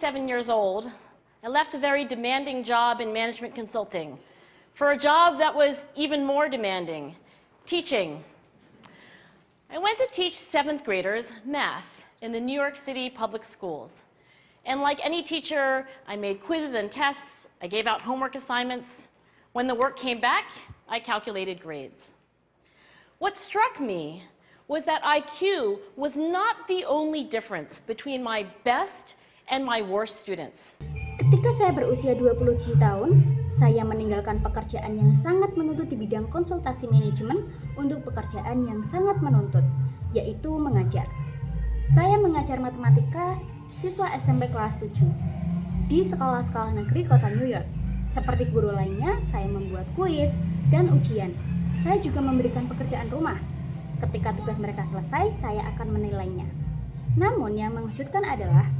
27 years old, I left a very demanding job in management consulting for a job that was even more demanding, teaching. I went to teach 7th graders math in the New York City public schools. And like any teacher, I made quizzes and tests, I gave out homework assignments. When the work came back, I calculated grades. What struck me was that IQ was not the only difference between my best and my worst students. Ketika saya berusia 27 tahun, saya meninggalkan pekerjaan yang sangat menuntut di bidang konsultasi manajemen untuk pekerjaan yang sangat menuntut, yaitu mengajar. Saya mengajar matematika siswa SMP kelas 7 di sekolah-sekolah negeri kota New York. Seperti guru lainnya, saya membuat kuis dan ujian. Saya juga memberikan pekerjaan rumah. Ketika tugas mereka selesai, saya akan menilainya. Namun yang mengejutkan adalah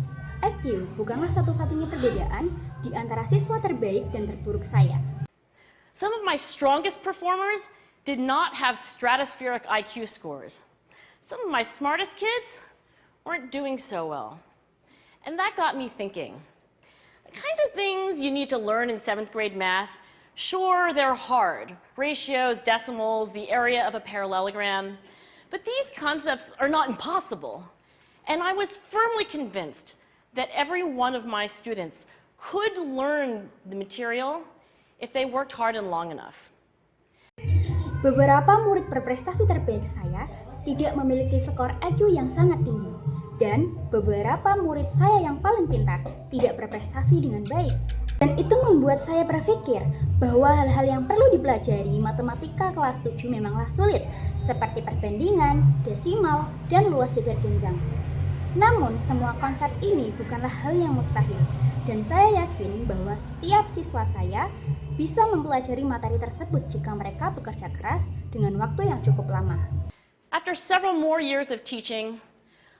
IQ bukanlah satu-satunya perbedaan di antara siswa terbaik dan terburuk saya. Some of my strongest performers did not have stratospheric IQ scores. Some of my smartest kids weren't doing so well. And that got me thinking. The kinds of things you need to learn in 7th grade math, sure, they're hard. Ratios, decimals, the area of a parallelogram. But these concepts are not impossible. And I was firmly convinced that every one of my students could learn the material if they worked hard and long enough. Beberapa murid berprestasi terbaik saya tidak memiliki skor IQ yang sangat tinggi, dan beberapa murid saya yang paling pintar tidak berprestasi dengan baik. Dan itu membuat saya berpikir bahwa hal-hal yang perlu dipelajari matematika kelas 7 memanglah sulit, seperti perbandingan, desimal, dan luas jajar jenjang. Namun, semua konsep ini bukanlah hal yang mustahil, dan saya yakin bahwa setiap siswa saya bisa mempelajari materi tersebut jika mereka bekerja keras dengan waktu yang cukup lama. After several more years of teaching,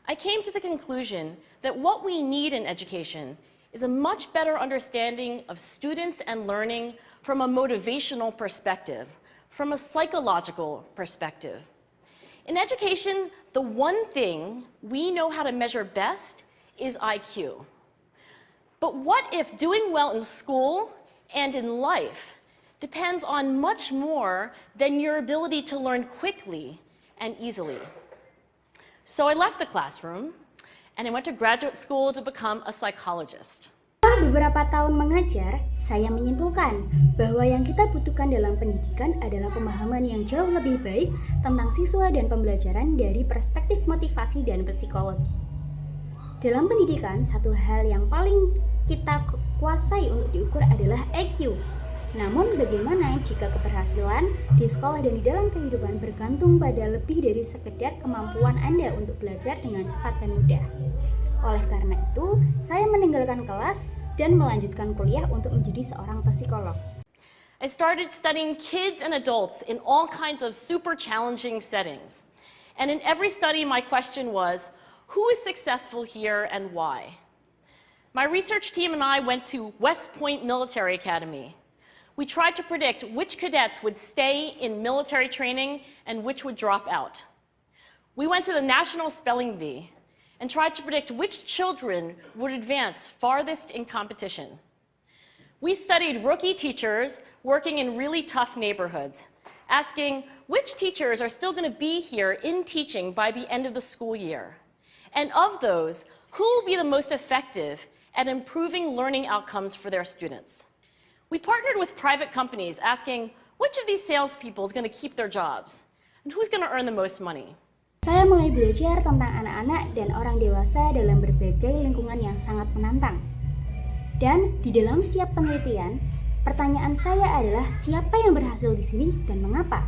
I came to the conclusion that what we need in education is a much better understanding of students and learning from a motivational perspective, from a psychological perspective. In education, the one thing we know how to measure best is IQ. But what if doing well in school and in life depends on much more than your ability to learn quickly and easily? So I left the classroom and I went to graduate school to become a psychologist. Setelah beberapa tahun mengajar, saya menyimpulkan bahwa yang kita butuhkan dalam pendidikan adalah pemahaman yang jauh lebih baik tentang siswa dan pembelajaran dari perspektif motivasi dan psikologi. Dalam pendidikan, satu hal yang paling kita kuasai untuk diukur adalah IQ. Namun bagaimana jika keberhasilan di sekolah dan di dalam kehidupan bergantung pada lebih dari sekedar kemampuan Anda untuk belajar dengan cepat dan mudah? Oleh karena itu, saya meninggalkan kelas dan melanjutkan kuliah untuk menjadi seorang psikolog. I started studying kids and adults in all kinds of super challenging settings. And in every study, my question was, who is successful here and why? My research team and I went to West Point Military Academy. We tried to predict which cadets would stay in military training and which would drop out. We went to the National Spelling Bee and tried to predict which children would advance farthest in competition. We studied rookie teachers working in really tough neighborhoods, asking which teachers are still going to be here in teaching by the end of the school year. And of those, who will be the most effective at improving learning outcomes for their students? We partnered with private companies asking which of these salespeople is going to keep their jobs and who's going to earn the most money. Saya mulai belajar tentang anak-anak dan orang dewasa dalam berbagai lingkungan yang sangat menantang. Dan di dalam setiap penelitian, pertanyaan saya adalah siapa yang berhasil di sini dan mengapa?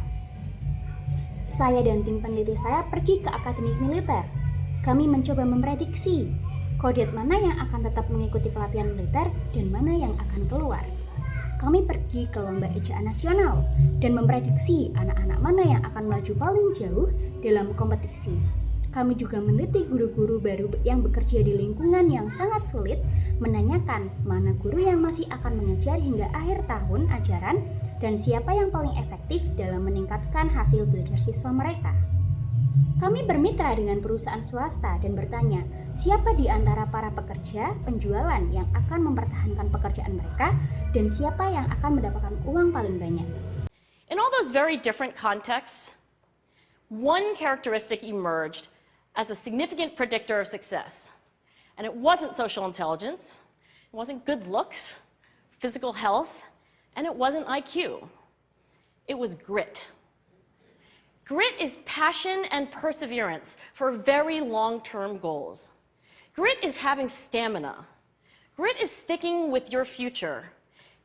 Saya dan tim peneliti saya pergi ke akademi militer. Kami mencoba memprediksi kodet mana yang akan tetap mengikuti pelatihan militer dan mana yang akan keluar. Kami pergi ke lomba ejaan nasional dan memprediksi anak-anak mana yang akan melaju paling jauh dalam kompetisi. Kami juga meneliti guru-guru baru yang bekerja di lingkungan yang sangat sulit, menanyakan mana guru yang masih akan mengajar hingga akhir tahun ajaran dan siapa yang paling efektif dalam meningkatkan hasil belajar siswa mereka. Kami bermitra dengan perusahaan swasta dan bertanya, siapa di antara para pekerja penjualan yang akan mempertahankan pekerjaan mereka dan siapa yang akan mendapatkan uang paling banyak. In all those very different contexts, one characteristic emerged as a significant predictor of success. And it wasn't social intelligence, it wasn't good looks, physical health, and it wasn't IQ. It was grit. Grit is passion and perseverance for very long-term goals. Grit is having stamina. Grit is sticking with your future,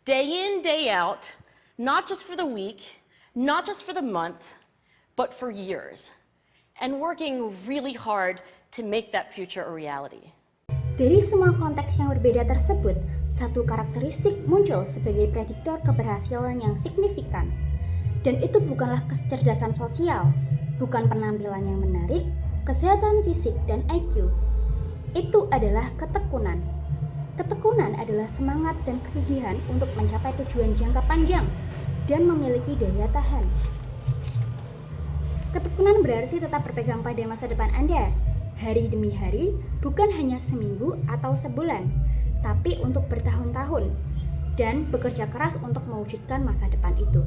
day in, day out, not just for the week, not just for the month, but for years, and working really hard to make that future a reality. Dari semua konteks yang berbeda tersebut, satu karakteristik muncul sebagai prediktor keberhasilan yang signifikan. Dan itu bukanlah kecerdasan sosial, bukan penampilan yang menarik, kesehatan fisik, dan IQ. Itu adalah ketekunan. Ketekunan adalah semangat dan kegigihan untuk mencapai tujuan jangka panjang dan memiliki daya tahan. Ketekunan berarti tetap berpegang pada masa depan Anda, hari demi hari, bukan hanya seminggu atau sebulan, tapi untuk bertahun-tahun, dan bekerja keras untuk mewujudkan masa depan itu.